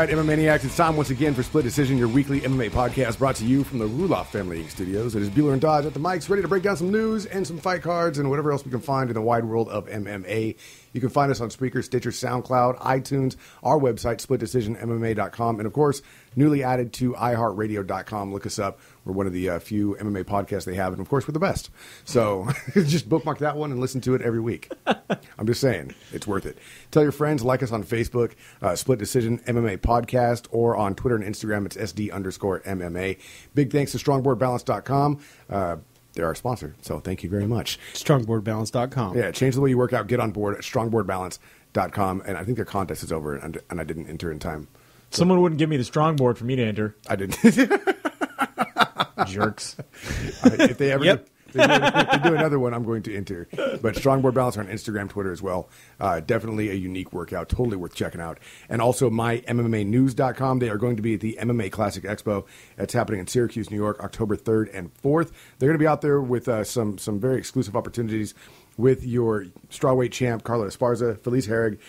right, MMA Maniacs, it's time once again for Split Decision, your weekly MMA podcast brought to you from the Ruloff Family Studios. It is Bueller and Dodge at the mics, ready to break down some news and some fight cards and whatever else we can find in the wide world of MMA. You can find us on Spreaker, Stitcher, SoundCloud, iTunes, our website, splitdecisionmma.com, and of course, newly added to iHeartRadio.com. Look us up. We're one of the few MMA podcasts they have, and of course, we're the best. So just bookmark that one and listen to it every week. I'm just saying, it's worth it. Tell your friends, like us on Facebook, Split Decision MMA Podcast, or on Twitter and Instagram, it's SD_MMA. Big thanks to StrongboardBalance.com. They're our sponsor, so thank you very much. StrongboardBalance.com. Yeah, change the way you work out. Get on board at StrongboardBalance.com. And I think their contest is over, and I didn't enter in time. So someone wouldn't give me the strong board for me to enter. I didn't. Jerks. If they ever if they do another one, I'm going to enter. But Strongboard Balance on Instagram, Twitter as well. Definitely a unique workout. Totally worth checking out. And also MyMMAnews.com. They are going to be at the MMA Classic Expo. That's happening in Syracuse, New York, October 3rd and 4th. They're going to be out there with some very exclusive opportunities with your strawweight champ, Carla Esparza, Felice Herrig.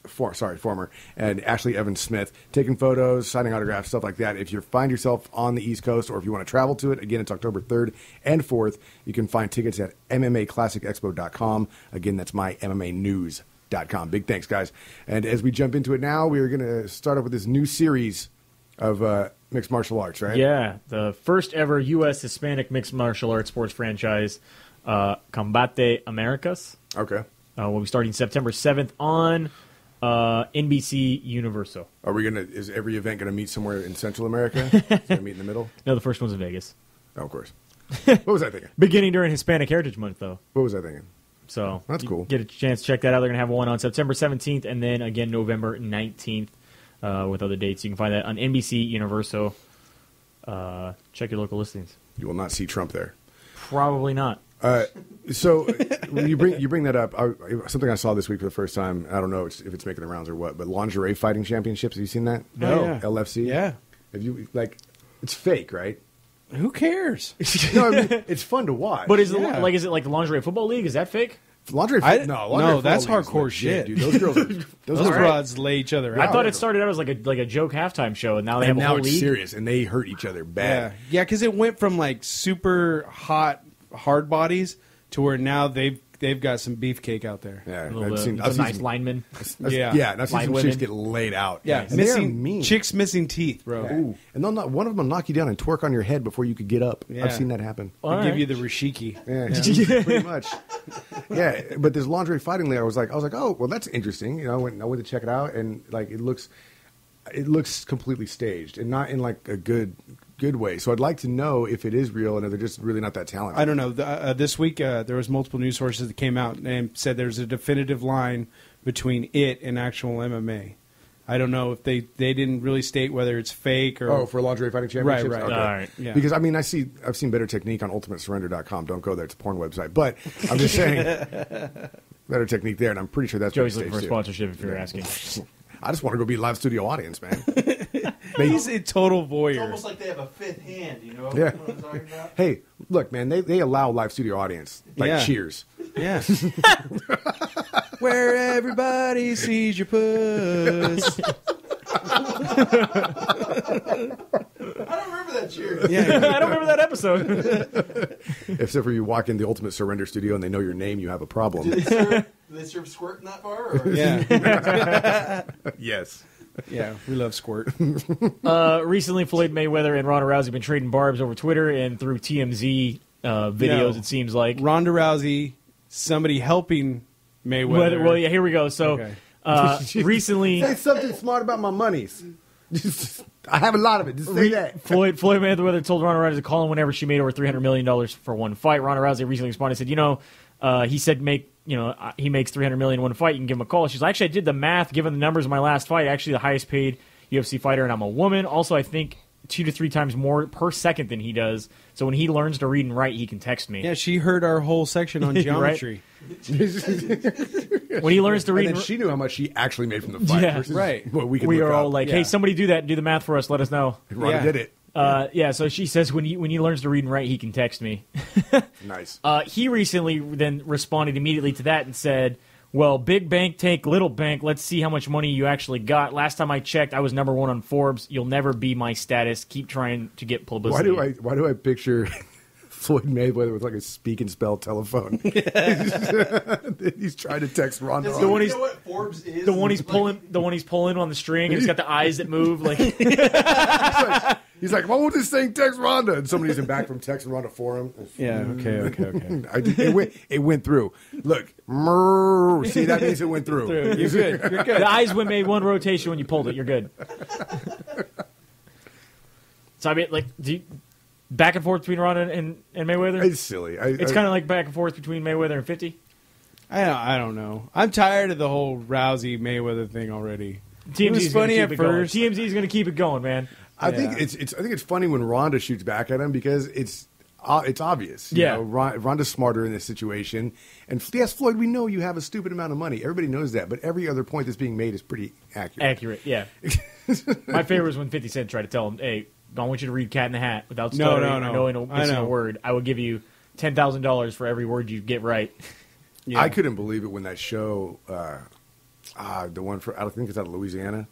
Former, and Ashley Evans Smith, taking photos, signing autographs, stuff like that. If you find yourself on the East Coast or if you want to travel to it, again, it's October 3rd and 4th. You can find tickets at MMAClassicExpo.com. Again, that's MyMMAnews.com. Big thanks, guys. And as we jump into it now, we are going to start off with this new series of mixed martial arts, right? Yeah, the first ever U.S. Hispanic mixed martial arts sports franchise, Combate Americas. Okay. We'll be starting September 7th on NBC Universo. Is every event going to meet somewhere in Central America? Is it going to meet in the middle? No, the first one's in Vegas. Oh, of course. What was I thinking? Beginning during Hispanic Heritage Month, though. What was I thinking? So that's cool. Get a chance to check that out. They're going to have one on September 17th and then again November 19th with other dates. You can find that on NBC Universo. Check your local listings. You will not see Trump there. Probably not. So you bring that up. Something I saw this week for the first time. I don't know if it's making the rounds or what, but lingerie fighting championships. Have you seen that? No. Yeah. LFC. Yeah. Have you it's fake, right? Who cares? No, I mean, it's fun to watch. But is it like the lingerie football league? Is that fake? Lingerie? No, that's hardcore shit, dude. Those girls, those broads lay each other out. I thought it started out as like a joke halftime show, and now they have a now whole it's league. serious, and they hurt each other bad. Yeah, because it went from like super hot hard bodies to where now they've got some beefcake out there. Yeah, I've seen nice linemen. I've seen some chicks get laid out. Yeah, mean. Chicks missing teeth, bro. Yeah. Ooh. And one of them will knock you down and twerk on your head before you could get up. Yeah. I've seen that happen. They give you the rashiki. Yeah, pretty much. Yeah, but this lingerie fighting league, I was like, oh, well, that's interesting. You know, I went to check it out, and like it looks completely staged and not in like a good way. So I'd like to know if it is real and if they're just really not that talented. I don't know. This week there was multiple news sources that came out and said there's a definitive line between it and actual MMA. I don't know if they didn't really state whether it's fake or for lingerie fighting championships. Right. Okay. All right. Yeah. Because I mean, I've seen better technique on UltimateSurrender.com. Don't go there; it's a porn website. But I'm just saying, better technique there, and I'm pretty sure that's Joey's looking for a sponsorship if you're asking. I just want to go be a live studio audience, man. He's a total voyeur. It's almost like they have a fifth hand, you know Yeah. what I'm talking about? Hey, look, man, they allow live studio audience. Like Cheers. Yeah. Where everybody sees your puss. I don't remember that cheer. Yeah, I don't remember that episode. Except for you walk in the Ultimate Surrender studio and they know your name, you have a problem. Do they serve squirting that far? Or? Yeah. Yes. Yeah, we love squirt. Recently, Floyd Mayweather and Ronda Rousey have been trading barbs over Twitter and through TMZ videos, it seems like. Ronda Rousey, somebody helping Mayweather. Well, yeah, here we go. So, recently... Say something smart about my monies. I have a lot of it. Just say that. Floyd Mayweather told Ronda Rousey to call him whenever she made over $300 million for one fight. Ronda Rousey recently responded and said, he said he makes $300 million in one fight. You can give him a call. She's like, actually, I did the math. Given the numbers of my last fight, actually the highest paid UFC fighter, and I'm a woman. Also, I think 2 to 3 times more per second than he does. So when he learns to read and write, he can text me. Yeah, she heard our whole section on geometry. When he learns to read, and then she knew how much she actually made from the fight. Yeah, versus right. What we are all up. like, hey, somebody do that and do the math for us. Let us know. And Ronda did it. So she says when he learns to read and write, he can text me. Nice. He recently then responded immediately to that and said, Well, big bank take little bank. Let's see how much money you actually got. Last time I checked, I was number 1 on Forbes. You'll never be my status. Keep trying to get publicity. Why do I picture Floyd Mayweather with like a speak and spell telephone? He's trying to text Ronda. Does he know what Forbes is? The one he's pulling on the string, and it's got the eyes that move. Like he's like, why won't this thing text Ronda? And somebody's in back from texting Ronda for him. Yeah. Okay. It went through. Look, see, that means it went through. You're good. You're good. the eyes made one rotation when you pulled it. You're good. So I mean, like, back and forth between Ronda and Mayweather. It's silly. It's kind of like back and forth between Mayweather and 50. I don't know. I'm tired of the whole Rousey Mayweather thing already. TMZ's was funny at first. TMZ's going to keep it going, man. I think it's funny when Ronda shoots back at him because it's obvious. You know, Ronda's smarter in this situation. And yes, Floyd, we know you have a stupid amount of money. Everybody knows that. But every other point that's being made is pretty accurate. Yeah. My favorite was when 50 Cent tried to tell him, hey, I want you to read Cat in the Hat without stuttering or knowing missing a word. I will give you $10,000 for every word you get right. Yeah. I couldn't believe it when that show, the one I think it's out of Louisiana,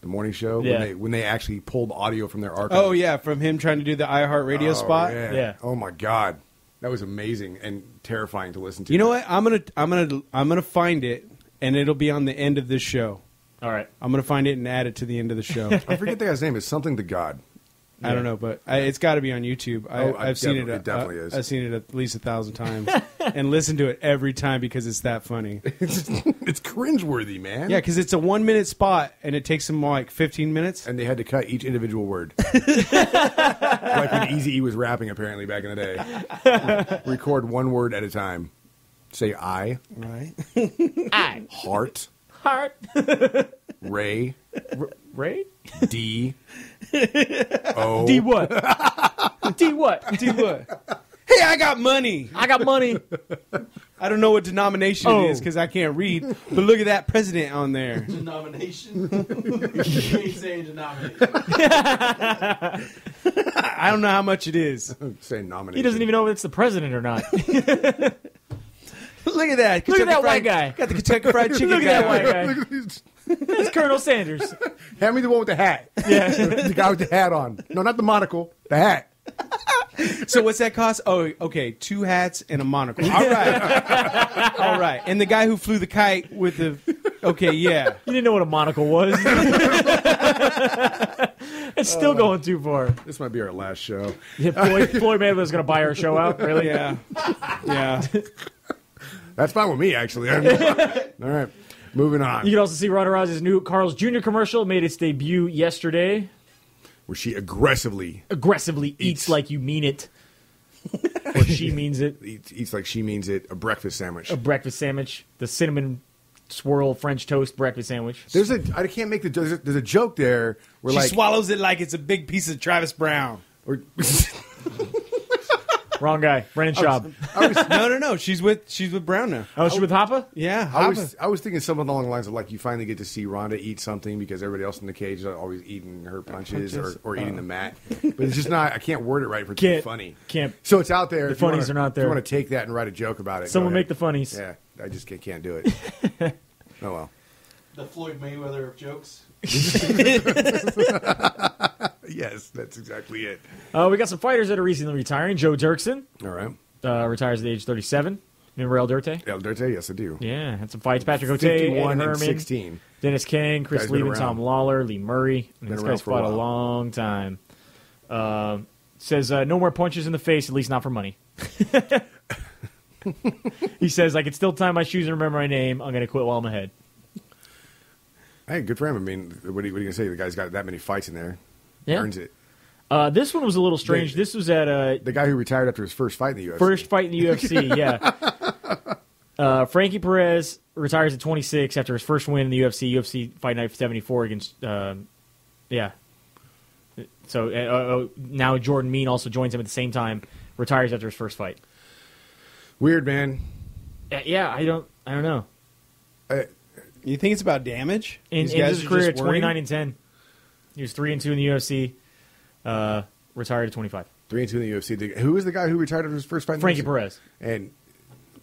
the morning show, when they actually pulled audio from their archive. Oh yeah, from him trying to do the iHeartRadio spot. Yeah. Oh my God, that was amazing and terrifying to listen to. You know what? I'm gonna find it, and it'll be on the end of this show. All right, I'm gonna find it and add it to the end of the show. I forget the guy's name. It's something to God. I don't know, but it's got to be on YouTube. I've seen it. It definitely is. I've seen it at least 1,000 times and listened to it every time because it's that funny. It's cringeworthy, man. Yeah, because it's a 1-minute spot and it takes them like 15 minutes. And they had to cut each individual word, like when Eazy-E was rapping. Apparently, back in the day, record one word at a time. Say I, Right. I heart, Ray, Ray, D, O, D what? D what? Do what? Hey, I got money. I got money. I don't know what denomination it is because I can't read. But look at that president on there. Denomination? You ain't saying denomination. I don't know how much it is. Say nomination. He doesn't even know if it's the president or not. Look at that. Look at that white guy. Got the Kentucky Fried Chicken Look guy. at that white guy. Look at these- That's Colonel Sanders. Hand me the one with the hat. Yeah. The guy with the hat on. No, not the monocle. The hat. So what's that cost? Oh, okay, 2 hats and a monocle. All right. All right. And the guy who flew the kite with the... Okay, yeah. You didn't know what a monocle was. It's still going too far. This might be our last show. Yeah, Floyd Mayweather's going to buy our show out, really? Yeah. Yeah. That's fine with me, actually. All right. Moving on. You can also see Ronda Rousey's new Carl's Jr. commercial made its debut yesterday. Where she aggressively Eats like you mean it. Or she means it. eats like she means it, a breakfast sandwich. A breakfast sandwich. The cinnamon swirl French toast breakfast sandwich. I can't make there's a joke there where She swallows it like it's a big piece of Travis Brown. Wrong guy. Brennan Schaub. No. She's with Brown now. Oh, she with Hoppa? Yeah, I was thinking something along the lines of like you finally get to see Ronda eat something because everybody else in the cage is always eating her punches or eating the mat. But it's just not. I can't word it right for it to be funny. Can't. So it's out there. The funnies are not there. If you want to take that and write a joke about it, Someone go make ahead. the funnies. Yeah, I just can't do it. Oh well. The Floyd Mayweather of jokes. Yes, that's exactly it. We got some fighters that are recently retiring. Joe Dirksen All right. retires at the age of 37. Remember El Dirte? El Dirte, yes, I do. Yeah, had some fights. Patrick O'Tay, 51 Ed and Herman, 16. Dennis King, Chris Guy's been Leben, Tom around. Lawler, Lee Murray. And Been these around guys for a fought a while. long time. Says no more punches in the face, at least not for money. He says, I can still tie my shoes and remember my name. I'm going to quit while I'm ahead. Hey, good for him. I mean, what are you going to say? The guy's got that many fights in there. Yeah. Earns it. This one was a little strange. This was at The guy who retired after his first fight in the UFC. first fight in the UFC, yeah. Frankie Perez retires at 26 after his first win in the UFC Fight Night 74 against, yeah. So now Jordan Mean also joins him at the same time, retires after his first fight. Weird, man. Yeah, I don't know. You think it's about damage? In These guys his are career, just worried? 29-10. He was 3-2 in the UFC. Retired at 25. 3-2 in the UFC. Who was the guy who retired after his first fight? In Frankie the UFC? Perez. And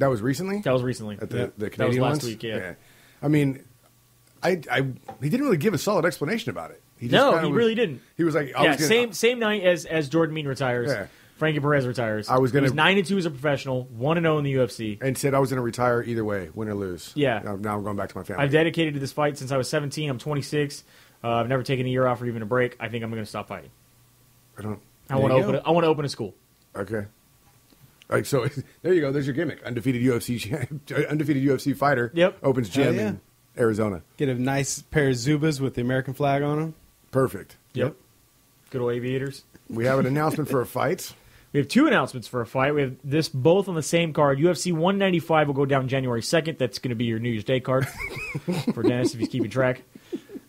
That was recently? That was recently. At the That was Canadian last ones? week, yeah. I mean, he didn't really give a solid explanation about it. He really didn't. He was like, same night as Jordan Mean retires. Yeah. Frankie Perez retires. He was 9-2 as a professional, 1-0 in the UFC. And said I was going to retire either way, win or lose. Yeah. Now I'm going back to my family. I've dedicated to this fight since I was 17. I'm 26. I've never taken a year off or even a break. I think I'm going to stop fighting. I want to open a school. Okay. All right, so there you go. There's your gimmick. Undefeated UFC fighter. Yep. Opens gym in Arizona. Get a nice pair of Zubas with the American flag on them. Perfect. Yep. Good old aviators. We have an announcement for a fight. We have 2 announcements for a fight. We have this both on the same card. UFC 195 will go down January 2nd. That's going to be your New Year's Day card for Dennis if he's keeping track.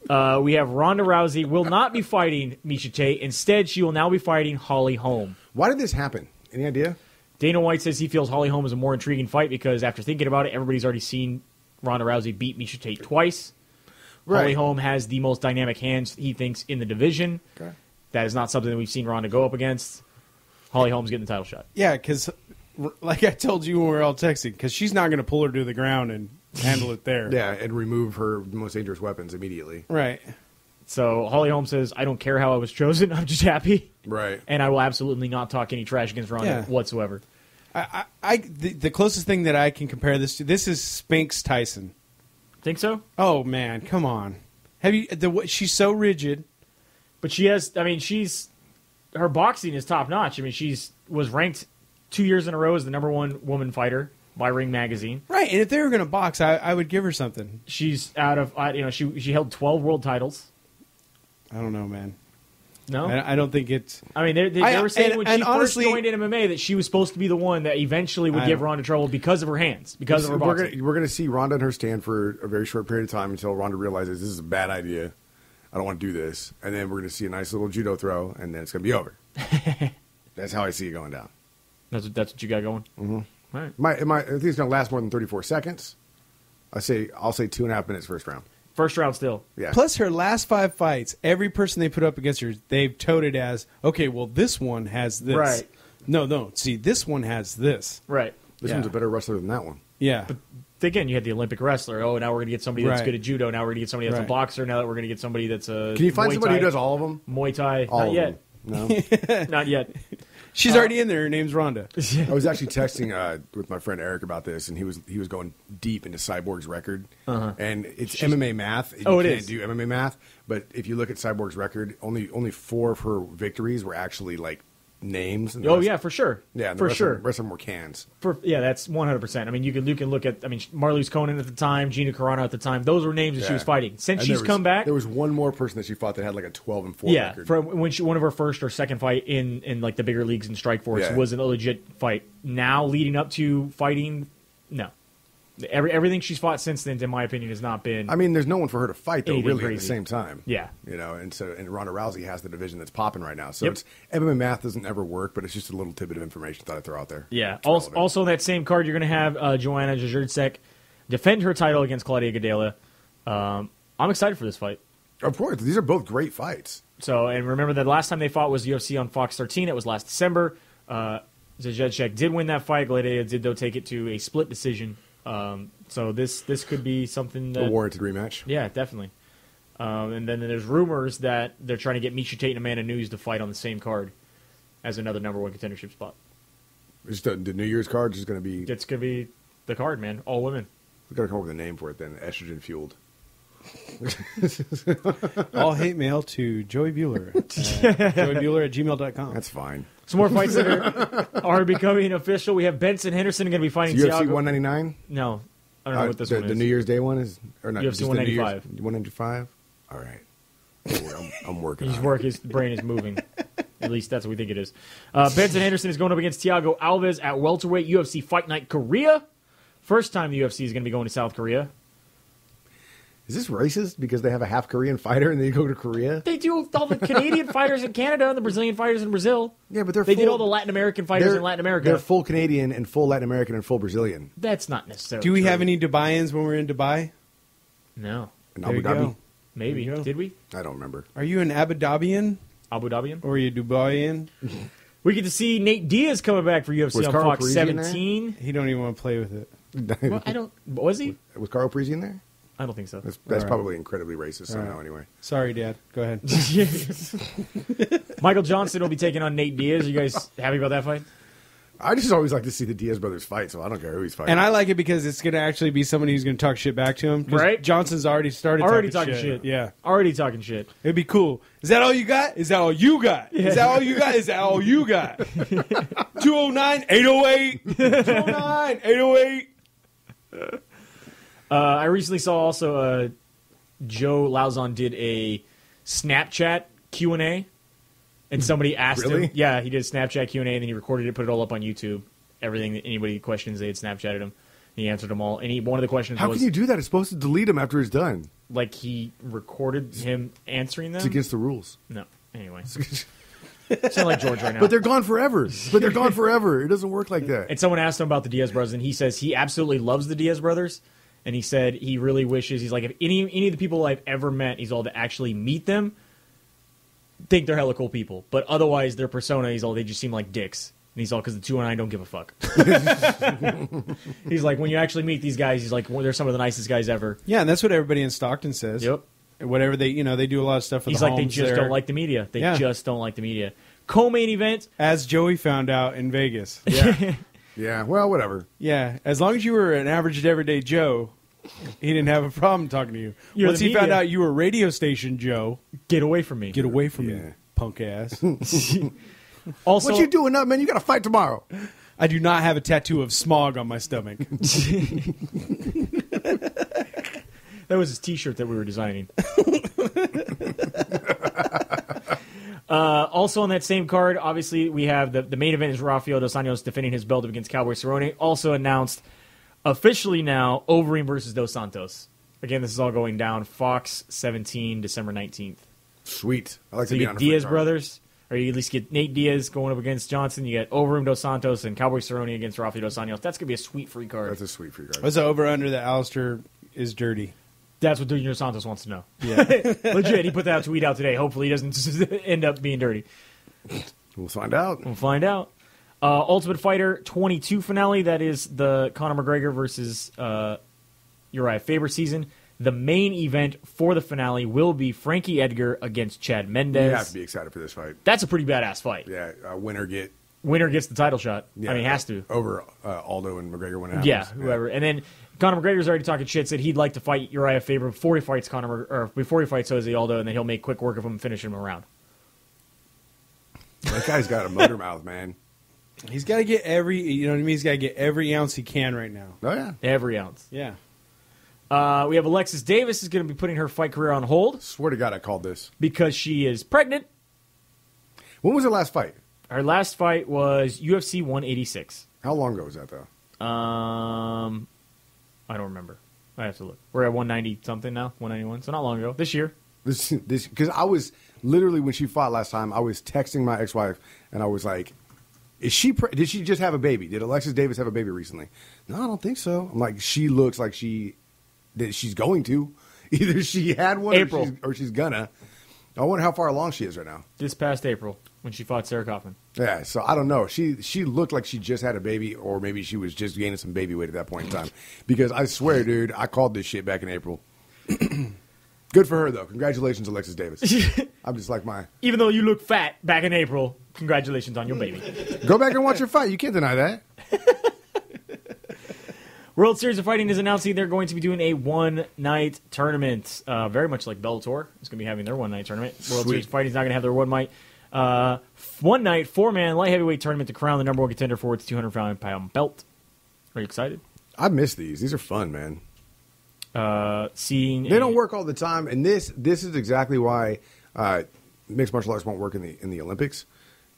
We have Ronda Rousey will not be fighting Miesha Tate. Instead, she will now be fighting Holly Holm. Why did this happen? Any idea? Dana White says he feels Holly Holm is a more intriguing fight because after thinking about it, everybody's already seen Ronda Rousey beat Miesha Tate twice. Right. Holly Holm has the most dynamic hands, he thinks, in the division. Okay. That is not something that we've seen Ronda go up against. Holly Holm's getting the title shot. Yeah, because like I told you when we were all texting, because she's not going to pull her to the ground and handle it there. Yeah, and remove her most dangerous weapons immediately. Right. So Holly Holm says, I don't care how I was chosen. I'm just happy. Right. And I will absolutely not talk any trash against Ronda whatsoever. The closest thing that I can compare this to, this is Spinks Tyson. Think so? Oh, man, come on. She's so rigid. But she has, her boxing is top notch. I mean, was ranked 2 years in a row as the #1 woman fighter by Ring Magazine. Right, and if they were going to box, I would give her something. She's out of, she held 12 world titles. I don't know, man. No? I don't think it's... I mean, they were saying when she honestly, first joined in MMA that she was supposed to be the one that eventually would give Ronda trouble because of her hands, because of her boxing. We're going to see Ronda in her stand for a very short period of time until Ronda realizes this is a bad idea. I don't want to do this. And then we're going to see a nice little judo throw, and then it's going to be over. That's how I see it going down. That's what you got going? Mm-hmm. All right. I think it's going to last more than 34 seconds. I'll say 2.5 minutes first round. First round still. Yeah. Plus her last 5 fights, every person they put up against her, they've touted as, okay, well, this one has this. Right. No. See, this one has this. Right. This one's a better wrestler than that one. Yeah. But again, you had the Olympic wrestler. Oh, now we're going to get somebody that's Right. good at judo. Now we're going to get somebody that's a boxer. Now that we're going to get somebody that's a Can you find Muay somebody Thai, who does all of them? Muay Thai. All Not of yet. them. No. Not yet. She's already in there. Her name's Rhonda. I was actually texting with my friend Eric about this, and he was going deep into Cyborg's record. And it's MMA math. You can't do MMA math, but if you look at Cyborg's record, only 4 of her victories were actually like names. And For sure. Yeah, and for the sure. rest of them were cans. That's 100%. I mean, you can look at. I mean, Marloes Conan at the time, Gina Carano at the time. Those were names that she was fighting. Since she's come back, there was one more person that she fought that had like a 12-4 record. from when one of her first or second fight in like the bigger leagues in Strikeforce was a legit fight. Now leading up to fighting, no. Everything she's fought since then, in my opinion, has not been. I mean, there's no one for her to fight though, really, crazy. at the same time. Yeah, and Ronda Rousey has the division that's popping right now. So it's MMA math doesn't ever work, but it's just a little tidbit of information that I throw out there. Yeah. Also, in that same card, you're going to have Joanna Jędrzejczyk defend her title against Claudia Gadelha. I'm excited for this fight. Of course, these are both great fights. So, and remember that last time they fought was UFC on Fox 13. It was last December. Jędrzejczyk did win that fight. Gadelha did, though, take it to a split decision. So this could be something that... A warranted rematch. Yeah, definitely. And then there's rumors that they're trying to get Miesha Tate and Amanda Nunes to fight on the same card as another #1 contendership spot. Just the New Year's card is going to be... It's going to be the card, man. All women. We've got to come up with a name for it then. Estrogen fueled. All hate mail to Joey Bueller. JoeyBueller@gmail.com. That's fine. Some more fights that are becoming official. We have Benson Henderson going to be fighting UFC Thiago. 199? No. I don't know what this one is. The New Year's Day one is? Or not, UFC 195. 195? All right. I'm working on it. His brain is moving. At least that's what we think it is. Benson Henderson is going up against Thiago Alves at welterweight UFC Fight Night Korea. First time the UFC is going to be going to South Korea. Is this racist because they have a half Korean fighter and they go to Korea? They do all the Canadian fighters in Canada and the Brazilian fighters in Brazil. Yeah, but they did all the Latin American fighters in Latin America. They're full Canadian and full Latin American and full Brazilian. That's not necessarily Do we true. have any Dubaians when we're in Dubai? No. In There Abu you Dhabi? go. Maybe. There you go. Did we? I don't remember. Are you an Abu Dhabian Abu Dhabian? or are you Dubaian? We get to see Nate Diaz coming back for UFC Was on Carl Fox Parisi in there? 17. He don't even want to play with it. Well, I don't. Was he? Was Carl Parisi in there? I don't think so. That's All right. probably incredibly racist somehow. right. Anyway, Sorry, Dad. Go ahead. Michael Johnson will be taking on Nate Diaz. You guys happy about that fight? I just always like to see the Diaz brothers fight, so I don't care who he's fighting. And I like it because it's going to actually be somebody who's going to talk shit back to him. 'Cause Right. Johnson's already started Talking shit. Yeah. Already talking shit. It'd be cool. Is that all you got? Is that all you got? Is that all you got? Is that all you got? 209-808. 209-808. I recently saw also Joe Lauzon did a Snapchat Q&A, and somebody asked Really? him. Yeah, he did a Snapchat Q&A, and then he recorded it, put it all up on YouTube. Everything that anybody questions, they had Snapchatted him. He answered them all. And one of the questions How was, can you do that? It's supposed to delete him after it's done. like, he recorded him answering them. It's against the rules. No. Anyway. Sound like George right now. But they're gone forever. It doesn't work like that. And someone asked him about the Diaz brothers, and he says he absolutely loves the Diaz brothers. And he said he really wishes, he's like, if any of the people I've ever met, he's all to actually meet them, think they're hella cool people. But otherwise, their persona, he's all, they just seem like dicks. And he's all, because the 209 don't give a fuck. He's like, when you actually meet these guys, he's like, well, they're some of the nicest guys ever. Yeah, and that's what everybody in Stockton says. Yep. Whatever they do a lot of stuff with He's the like, they homes just there. don't like the media. They Yeah. just don't like the media. Co-main event. As Joey found out in Vegas. Yeah. Yeah, well, whatever. Yeah, as long as you were an average everyday Joe, he didn't have a problem talking to you. You're Once the he found media. out you were radio station Joe, Get away from me. get away from Yeah. me, punk ass. Also, What you doing up, man? You got to fight tomorrow. I do not have a tattoo of smog on my stomach. that was his T-shirt that we were designing. Also on that same card, obviously, we have the main event is Rafael Dos Anjos defending his belt against Cowboy Cerrone. Also announced officially now, Overeem versus Dos Santos. Again, this is all going down Fox 17, December 19th. Sweet. I like So to be you on get a free Diaz card. brothers, or you at least get Nate Diaz going up against Johnson. You get Overeem Dos Santos and Cowboy Cerrone against Rafael Dos Anjos. That's going to be a sweet free card. That's a sweet free card. What's the over-under that Alistair is dirty? That's what Dos Santos wants to know. Yeah. Legit, he put that tweet out today. Hopefully he doesn't end up being dirty. We'll find out. We'll find out. Ultimate Fighter 22 finale. That is the Conor McGregor versus Uriah Faber season. The main event for the finale will be Frankie Edgar against Chad Mendez. You have to be excited for this fight. That's a pretty badass fight. Yeah, winner gets the title shot. yeah, I mean, has to. over Aldo and McGregor when it happens. Yeah, whoever. And then Conor McGregor's already talking shit. Said he'd like to fight Uriah Faber before he fights Jose Aldo, and then he'll make quick work of him and finish him around. That guy's got a motor mouth, man. He's got to get you know what I mean? He's got to get every ounce he can right now. Oh yeah. Every ounce. Yeah. We have Alexis Davis is going to be putting her fight career on hold Swear to God, I called this. because she is pregnant. When was her last fight? Her last fight was UFC 186. How long ago was that though? I don't remember. I have to look. We're at 190 something now, 191. So not long ago. This year. This because I was literally when she fought last time. I was texting my ex-wife and I was like, "Is she? Did she just have a baby? Did Alexis Davis have a baby recently?" No, I don't think so. I'm like, she looks like that she's going to. Either she had one April. or she's gonna. I wonder how far along she is right now. This past April when she fought Sarah Kaufman. Yeah, so I don't know. She looked like she just had a baby, or maybe she was just gaining some baby weight at that point in time. Because I swear, dude, I called this shit back in April. Good for her, though. Congratulations, Alexis Davis. I'm just like Even though you look fat back in April, congratulations on your baby. Go back and watch her fight. You can't deny that. World Series of Fighting is announcing they're going to be doing a one-night tournament. Very much like Bellator is going to be having their one-night tournament. World Sweet. Series of Fighting is not going to have their one-night, four-man light heavyweight tournament to crown the number one contender for its 200-pound belt. Are you excited? I miss these. These are fun, man. Seeing They don't work all the time, and this is exactly why mixed martial arts won't work in the Olympics.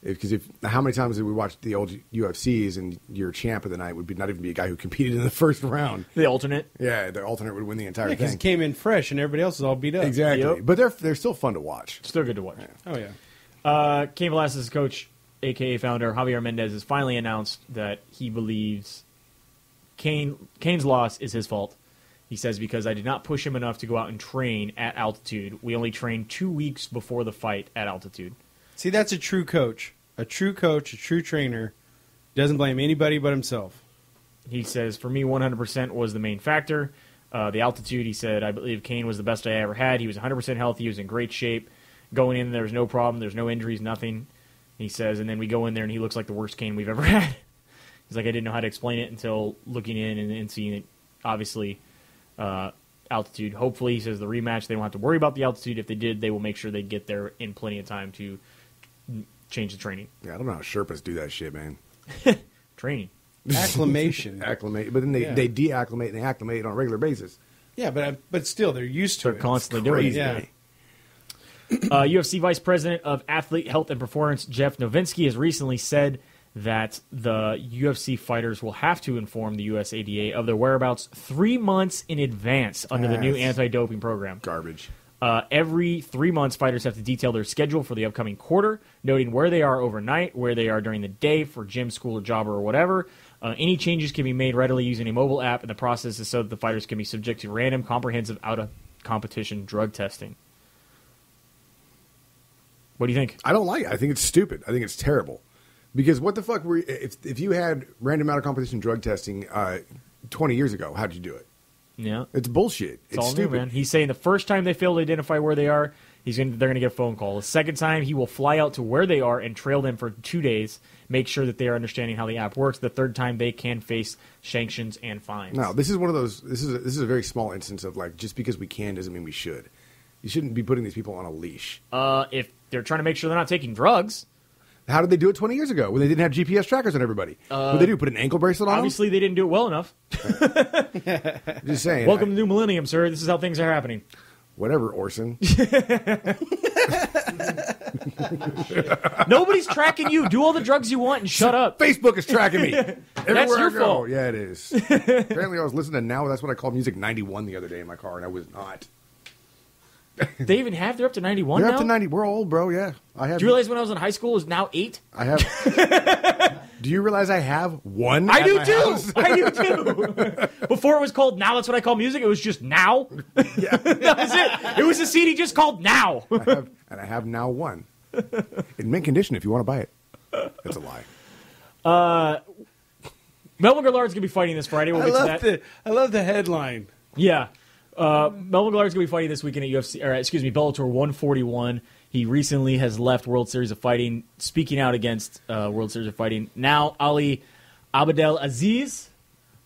Because how many times did we watch the old UFCs and your champ of the night would not even be a guy who competed in the first round? the alternate. Yeah, the alternate would win the entire Because thing. he came in fresh and everybody else is all beat up. Exactly, Yep. but they're still fun to watch. Still good to watch. Oh, yeah. Cain Velasquez's coach, a.k.a. founder, Javier Mendez, has finally announced that he believes Cain's loss is his fault. He says, because I did not push him enough to go out and train at altitude. We only trained 2 weeks before the fight at altitude. See, that's a true coach. a true coach, a true trainer, doesn't blame anybody but himself. He says, for me, 100% was the main factor. The altitude, he said, I believe Kane was the best I ever had. He was 100% healthy. He was in great shape. Going in, there was no problem. There's no injuries, nothing. He says, and then we go in there, and he looks like the worst Kane we've ever had. He's like, I didn't know how to explain it until looking in and seeing it. Obviously, altitude. Hopefully, he says, the rematch, they don't have to worry about the altitude. If they did, they will make sure they get there in plenty of time to change the training. Yeah, I don't know how Sherpas do that shit, man. Training. Acclimation. Acclimate, but then they deacclimate and they acclimate on a regular basis. Yeah, but still, they're used to They're it. constantly doing it. Yeah. UFC Vice President of Athlete Health and Performance, Jeff Novinsky, has recently said that the UFC fighters will have to inform the USADA of their whereabouts 3 months in advance under the new anti-doping program. Garbage. Every 3 months, fighters have to detail their schedule for the upcoming quarter, noting where they are overnight, where they are during the day for gym, school, or job, or whatever. Any changes can be made readily using a mobile app, and the process is so that the fighters can be subject to random, comprehensive, out-of-competition drug testing. What do you think? I don't like it. I think it's stupid. I think it's terrible. Because what the fuck if you had random out-of-competition drug testing 20 years ago, how'd you do it? Yeah. It's bullshit. It's all stupid. new, man. He's saying the first time they fail to identify where they are, they're going to get a phone call. The second time, he will fly out to where they are and trail them for 2 days, make sure that they are understanding how the app works. The third time, they can face sanctions and fines. No, this is one of those. This is a very small instance of like just because we can doesn't mean we should. You shouldn't be putting these people on a leash. If they're trying to make sure they're not taking drugs. How did they do it 20 years ago when they didn't have GPS trackers on everybody? What did they do? Put an ankle bracelet on Obviously, they didn't do it well enough. them? Just saying. Welcome to the new millennium, sir. This is how things are happening. Whatever, Orson. Nobody's tracking you. Do all the drugs you want and shut up. Facebook is tracking me. Everywhere your I go. fault. Yeah, it is. Apparently, I was listening to Now. That's what I called Music 91 the other day in my car, and I was not. They even have. They're up to 91 They're now? up to 90. We're old, bro. Yeah, I have. Do you realize when I was in high school, it was now 8? I have. Do you realize I have one? I at do my too. house? I do too. Before it was called Now, that's what I call music. It was just Now. Yeah. That was it. It was a CD just called Now. I have now one. In mint condition if you want to buy it. That's a lie. Melvin Gillard's gonna be fighting this Friday. We'll get to that. I love the headline. Yeah. Melvin Gillard's going to be fighting this weekend at Bellator 141. He recently has left World Series of Fighting, speaking out against World Series of Fighting. Now, Ali Abdel Aziz,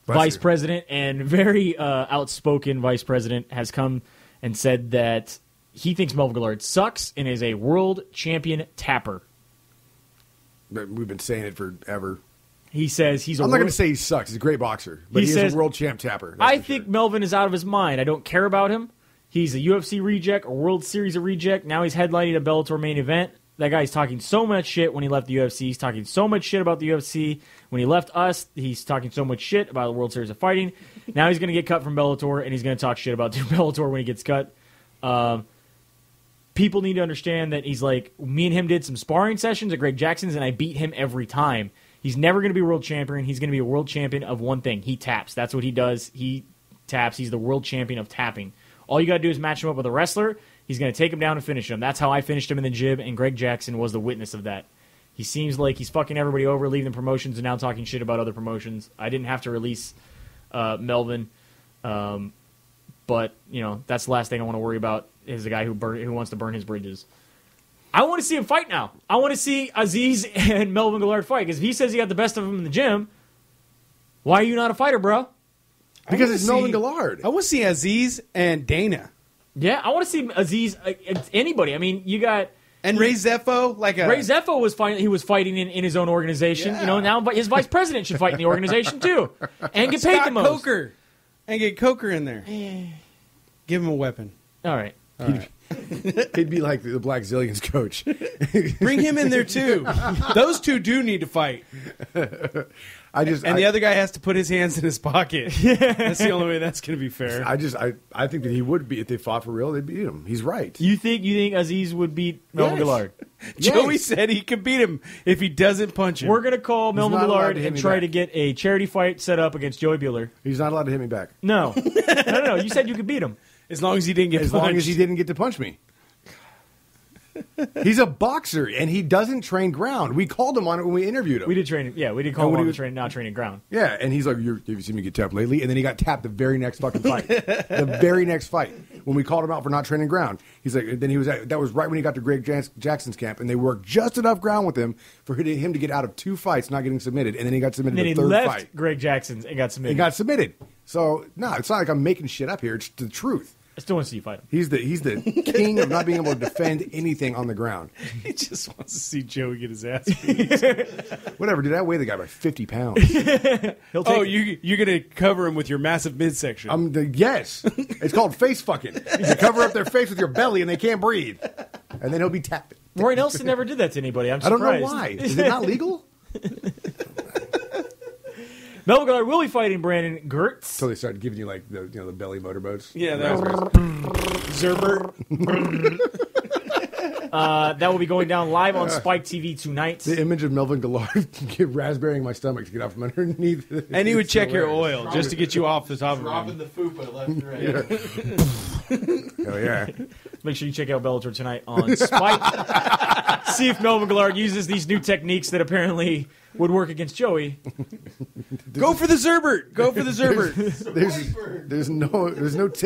vice president and very outspoken vice president, has come and said that he thinks Melvin Gillard sucks and is a world champion tapper. But we've been saying it forever. He says he's I'm not going to say he sucks. He's a great boxer. But he is a world champ tapper. I think Melvin is out of his mind. I don't care about him. He's a UFC reject, a World Series of reject. Now he's headlining a Bellator main event. That guy's talking so much shit when he left the UFC. He's talking so much shit about the UFC. When he left us, he's talking so much shit about the World Series of Fighting. Now he's going to get cut from Bellator, and he's going to talk shit about Bellator when he gets cut. People need to understand that he's like, me and him did some sparring sessions at Greg Jackson's, and I beat him every time. He's never going to be a world champion. He's going to be a world champion of one thing. He taps. That's what he does. He taps. He's the world champion of tapping. All you got to do is match him up with a wrestler. He's going to take him down and finish him. That's how I finished him in the gym, and Greg Jackson was the witness of that. He seems like he's fucking everybody over, leaving promotions and now talking shit about other promotions. I didn't have to release Melvin, but that's the last thing I want to worry about is a guy who wants to burn his bridges. I want to see him fight now. I want to see Aziz and Melvin Gillard fight. Because if he says he got the best of him in the gym, why are you not a fighter, bro? Because it's Melvin Gillard. I want to see Aziz and Dana. Yeah, I want to see Aziz anybody. I mean, you got... And Ray Zeffo? Ray Zeffo was fighting. He was fighting in his own organization. Yeah. Now his vice president should fight in the organization, too. And get paid the most. Coker. And get Coker in there. Give him a weapon. All right. He'd be like the Black Zillions coach. Bring him in there too. Those two do need to fight. The other guy has to put his hands in his pocket. That's the only way that's going to be fair. I think that he would be if they fought for real. They'd beat him. He's right. You think Aziz would beat Melvin Gillard? Joey said he could beat him if he doesn't punch him. We're going to call Melvin Gillard and try to get a charity fight set up against Joey Bueller. He's not allowed to hit me back. No. No. You said you could beat him. As long as he didn't get punched. As long as he didn't get to punch me. He's a boxer, and he doesn't train ground. We called him on it when we interviewed him. We did train. Yeah, we did call him on not training ground. Yeah, and he's like, have you seen me get tapped lately? And then he got tapped the very next fucking fight. The very next fight. When we called him out for not training ground. He's like, then that was right when he got to Greg Jackson's camp, and they worked just enough ground with him for him to get out of 2 fights not getting submitted, and then he got submitted And then the he third left fight. Greg Jackson's and got submitted. He got submitted. So, no, it's not like I'm making shit up here. It's the truth. I still want to see you fight him. He's the king of not being able to defend anything on the ground. He just wants to see Joey get his ass beat. Whatever, dude. I weigh the guy by 50 pounds. You're going to cover him with your massive midsection. Yes. It's called face fucking. You cover up their face with your belly and they can't breathe. And then he'll be tapped. Roy Nelson never did that to anybody. I'm I surprised. don't know why. Is it not legal? Melvin Gillard will be fighting Brandon Gertz. So they started giving you like the belly motorboats. Yeah, that was Zerbert. That will be going down live on Spike TV tonight. The image of Melvin Gillard raspberrying my stomach to get out from underneath. And he would check your oil just to get you off the top of Dropping him. the fupa left and right. Hell yeah. Make sure you check out Bellator tonight on Spike. See if Melvin Gillard uses these new techniques that apparently would work against Joey. Go for the Zerbert. Go for the Zerbert. There's no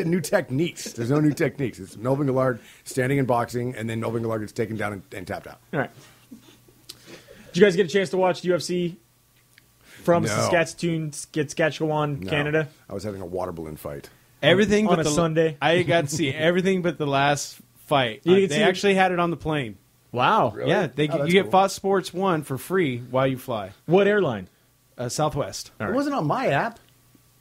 new techniques. There's no new techniques. It's Melvin Gillard standing and boxing, and then Melvin Gillard gets taken down and tapped out. All right. Did you guys get a chance to watch UFC from Saskatchewan, No. Canada? I was having a water balloon fight. Everything On but a Sunday. I got to see everything but the last fight. You didn't see they it? actually had it on the plane. Wow. Really? Yeah, Oh, that's you get cool. Fox Sports 1 for free while you fly. What airline? Southwest. All It right. wasn't on my app.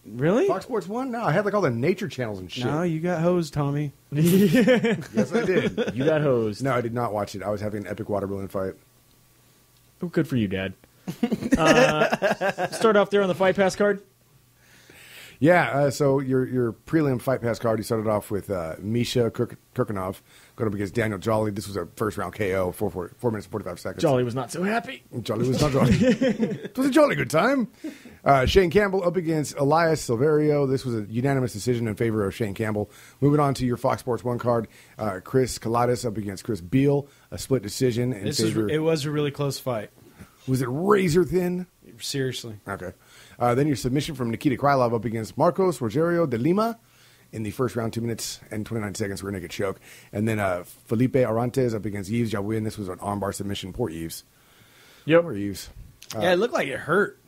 Really? Fox Sports 1? No, I had like all the nature channels and shit. No, you got hosed, Tommy. Yes, I did. You got hosed. No, I did not watch it. I was having an epic water balloon fight. Oh, good for you, Dad. Start off there on the Fight Pass card. Yeah, so your prelim fight pass card, you started off with Misha Kurkanov going up against Daniel Jolly. This was a first round KO, 4 minutes and 45 seconds. Jolly was not so happy. Jolly was not jolly. It was a jolly good time. Shane Campbell up against Elias Silverio. This was a unanimous decision in favor of Shane Campbell. Moving on to your Fox Sports 1 card, Chris Kalatis up against Chris Beal, a split decision in favor. It was a really close fight. Was it razor thin? Seriously. Okay. Then your submission from Nikita Krylov up against Marcos Rogerio de Lima in the first round, 2 minutes and 29 seconds. Rear naked choke. And then Felipe Arantes up against Yves Jawin. This was an armbar submission. Poor Yves. Yep. Poor Yves. Yeah, it looked like it hurt.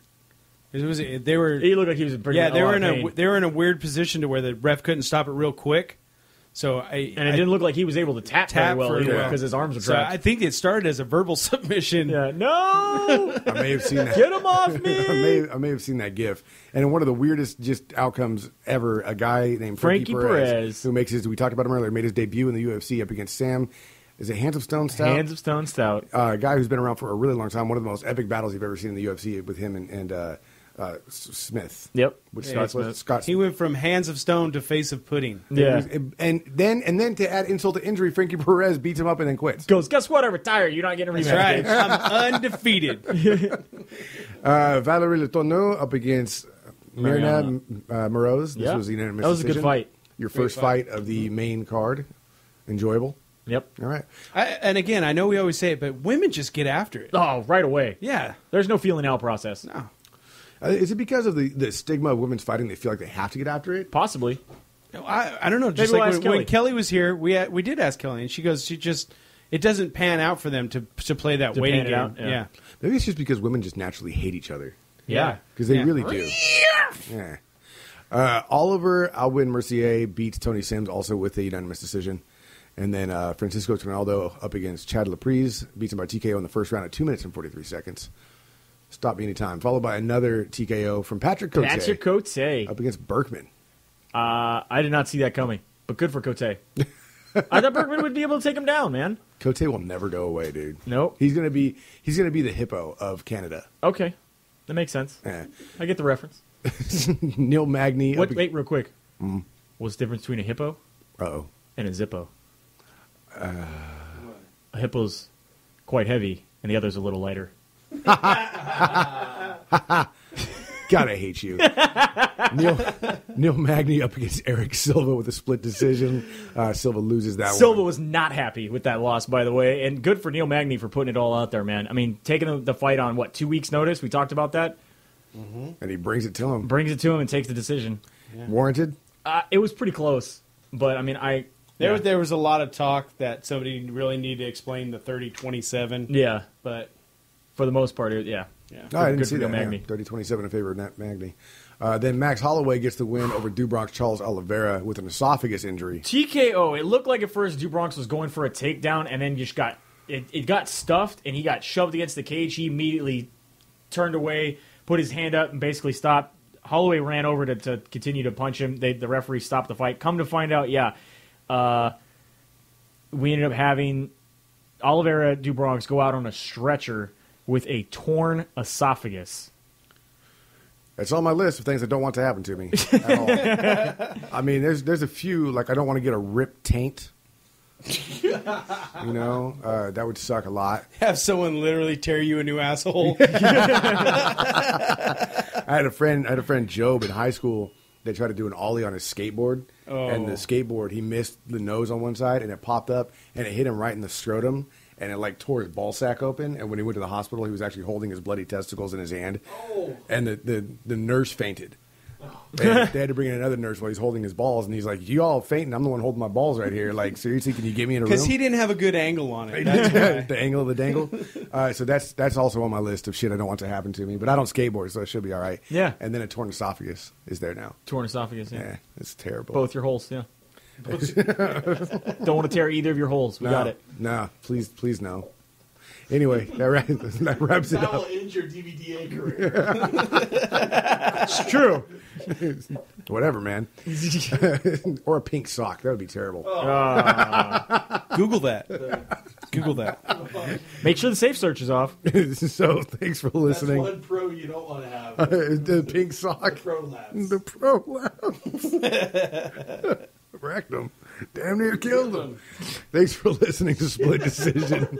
They were. He looked like he was in pretty Yeah, they were lot of pain. they were in a weird position to where the ref couldn't stop it real quick. So And it didn't look like he was able to tap very well very either well. because his arms were So trapped. I think it started as a verbal submission. Yeah. No! I may have seen that. Get him off me! I may have seen that GIF. And in one of the weirdest just outcomes ever, a guy named Frankie Perez. who we talked about him earlier, made his debut in the UFC up against Sam. Is it Hands of Stone Stout? Hands of Stone Stout. A guy who's been around for a really long time. One of the most epic battles you've ever seen in the UFC with him and Smith. Yep. Which Yeah, starts Scott. He went from hands of stone to face of pudding. Yeah. And then to add insult to injury, Frankie Perez beats him up and then quits. Goes, guess what? I retire. You're not getting a rematch. That's right. bitch." I'm undefeated. Valerie Letourneau up against Mirna Moroz. This Yeah. was a unanimous That was a good decision. fight. Your first fight of the main card. Enjoyable. Yep. All right. And again, I know we always say it, but women just get after it. Oh, right away. Yeah. There's no feeling out process. No. Is it because of the stigma of women's fighting? They feel like they have to get after it. Possibly. I don't know. Just Maybe we'll like ask when Kelly. Kelly was here, we did ask Kelly, and she goes, it doesn't pan out for them to play that To waiting pan it game. out, yeah. Maybe it's just because women just naturally hate each other. Yeah. Because they Yeah. really do. Yeah. Oliver Alwin Mercier beats Tony Sims also with a unanimous decision. And then Francisco Trinaldo up against Chad Laprise, beats him by TKO in the first round at 2 minutes and 43 seconds. Stop me anytime. Followed by another TKO from Patrick Cote Patrick Cote. up against Berkman. I did not see that coming, but good for Cote. I thought Berkman would be able to take him down, man. Cote will never go away, dude. Nope. He's gonna be the hippo of Canada. Okay. That makes sense. Yeah. I get the reference. Neil Magny. Wait, real quick. What's the difference between a hippo Uh-oh. and a Zippo? A hippo's quite heavy, and the other's a little lighter. God, I hate you. Neil Magny up against Eric Silva with a split decision. Silva loses that one. Silva was not happy with that loss, by the way, and good for Neil Magny for putting it all out there, man. I mean, taking the fight on, 2 weeks' notice? We talked about that. Mm-hmm. And he brings it to him. And takes the decision. Yeah. Warranted? It was pretty close, but, I mean, There was a lot of talk that somebody really needed to explain the 30-27. Yeah. But for the most part, yeah. No, I didn't see that. 30-27 in favor of Nat Magny. Then Max Holloway gets the win over Dubronx Charles Oliveira with an esophagus injury. TKO. It looked like at first Dubronx was going for a takedown, and then just it got stuffed, and he got shoved against the cage. He immediately turned away, put his hand up, and basically stopped. Holloway ran over to continue to punch him. The referee stopped the fight. Come to find out, we ended up having Oliveira Dubronx go out on a stretcher with a torn esophagus. It's on my list of things I don't want to happen to me at all. I mean, there's a few, like I don't want to get a ripped taint. That would suck a lot. Have someone literally tear you a new asshole. I had a friend Job in high school. They tried to do an ollie on his skateboard, and the skateboard, he missed the nose on one side, and it popped up, and it hit him right in the scrotum, and it tore his ball sack open. And when he went to the hospital, he was actually holding his bloody testicles in his hand, and the nurse fainted. And they had to bring in another nurse while he's holding his balls, and he's like, "You all fainting? I'm the one holding my balls right here. Like, seriously, can you get me in a room?" Because he didn't have a good angle on it. That's why. The angle of the dangle. So that's also on my list of shit I don't want to happen to me. But I don't skateboard, so it should be all right. Yeah. And then a torn esophagus is there now. Torn esophagus. Yeah, it's terrible. Both your holes. Yeah. Don't want to tear either of your holes. We got it. No, please no. Anyway, that wraps it That up. will end your DVDA career. It's true. Whatever, man. Or a pink sock. That would be terrible. Google that. Google that. Make sure the safe search is off. So thanks for That's listening. one pro you don't want to have. The pink sock. The prolapse. The prolapse. Wrecked him. Damn near killed him. Thanks for listening to Split Decision.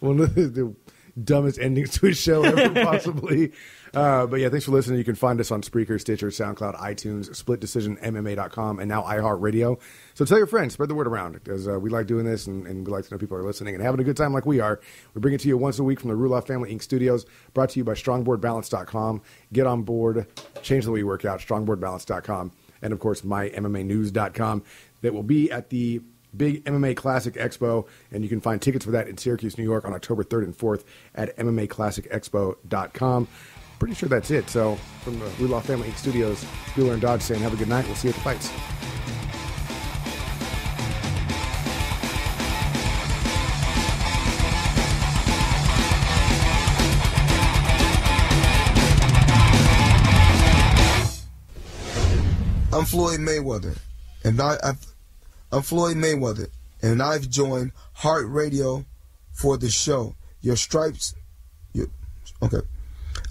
One of the dumbest endings to a show ever, possibly. But yeah, thanks for listening. You can find us on Spreaker, Stitcher, SoundCloud, iTunes, SplitDecisionMMA.com, and now iHeartRadio. So tell your friends, spread the word around, because we like doing this, and we like to know people are listening and having a good time like we are. We bring it to you once a week from the Ruloff Family Inc. Studios, brought to you by StrongboardBalance.com. Get on board, change the way you work out, StrongboardBalance.com, and of course, MyMMAnews.com. That will be at the Big MMA Classic Expo, and you can find tickets for that in Syracuse, New York on October 3rd and 4th at MMAClassicExpo.com. Pretty sure that's it. So from the Ruloff Family Inc. Studios, Bueller and Dodge saying have a good night. We'll see you at the fights. I'm Floyd Mayweather, and I'm Floyd Mayweather, and I've joined Heart Radio for the show. Your stripes. Okay.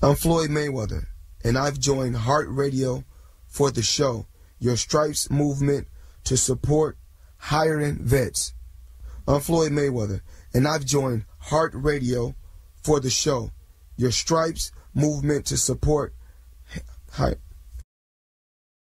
I'm Floyd Mayweather, and I've joined Heart Radio for the show. Your Stripes movement to support hiring vets. I'm Floyd Mayweather, and I've joined Heart Radio for the show. Your Stripes movement to support